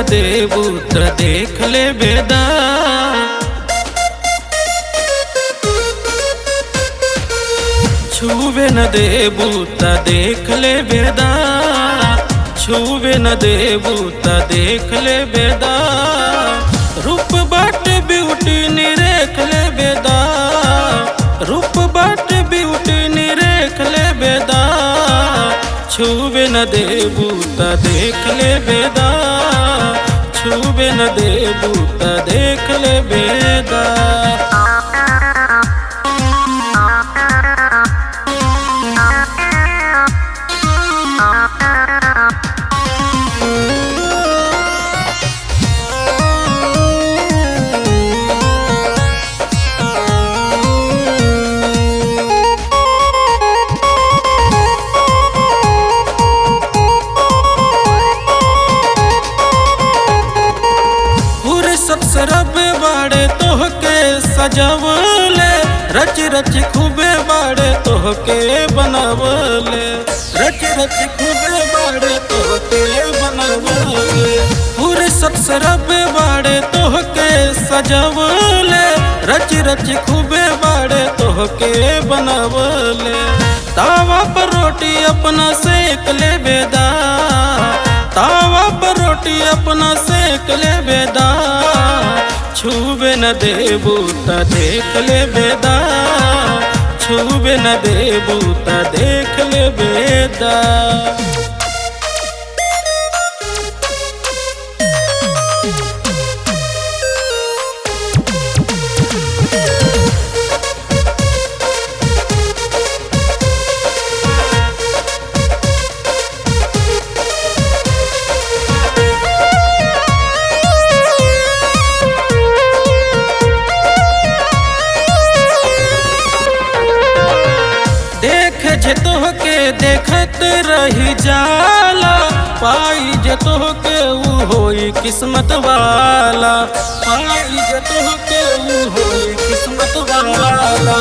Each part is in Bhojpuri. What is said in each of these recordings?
देबू त देख ले बेदा। छुवे न देबू त देख ले बेदा, छुवे न देबू त देख ले बेदा। रूप बाट ब्यूटी निरेख ले बेदा, रूप बाट ब्यूटी निरेख ले बेदा। छुवे न देबू त देख ले बेदा, छुवे न देबू त देख ले बेदा। रब बाड़े तोहके सजवले, रच रच खूबे बाड़े तोहके बनवले, रच रच खूबे बाड़े तोहके बनवले। फुर्सत से रब बाड़े तोहके सजवले, रच रच खूबे बाड़े तोहके बनवले। तावा पर रोटी अपना सेक ले बेदा, तावा पर रोटी अपना सेक ले बेदा। छुवे न देबू त देख ले बेदा, छुवे न देबू त देख ले बेदा। जे तोहके देखत रही जाला, पाई जे तोहके ऊ होई किस्मत वाला, पाई जे तोहके ऊ होई किस्मत वाला।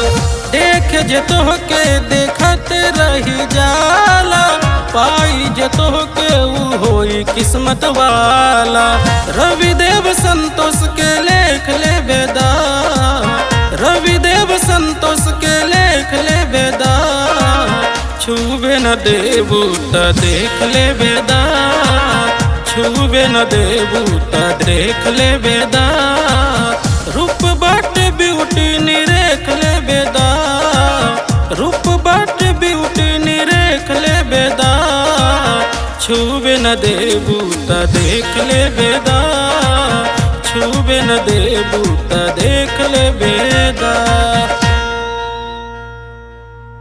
देख जे तोहके देखत रही जाला, पाई जे तोहके ऊ होई किस्मत वाला। रविदेव संतोष के लेख ले बेदा, रविदेव संतोष के लेख ले बेदा। छुवे न देबू त देख ले बेदा, छुवे न देबू त देख ले बेदा। रूप बाट ब्यूटी निरेख ले बेदा, रूप बाट ब्यूटी निरेख ले बेदा। छुवे न देबू त देख ले बेदा, छुवे न देबू त देख ले बेदा।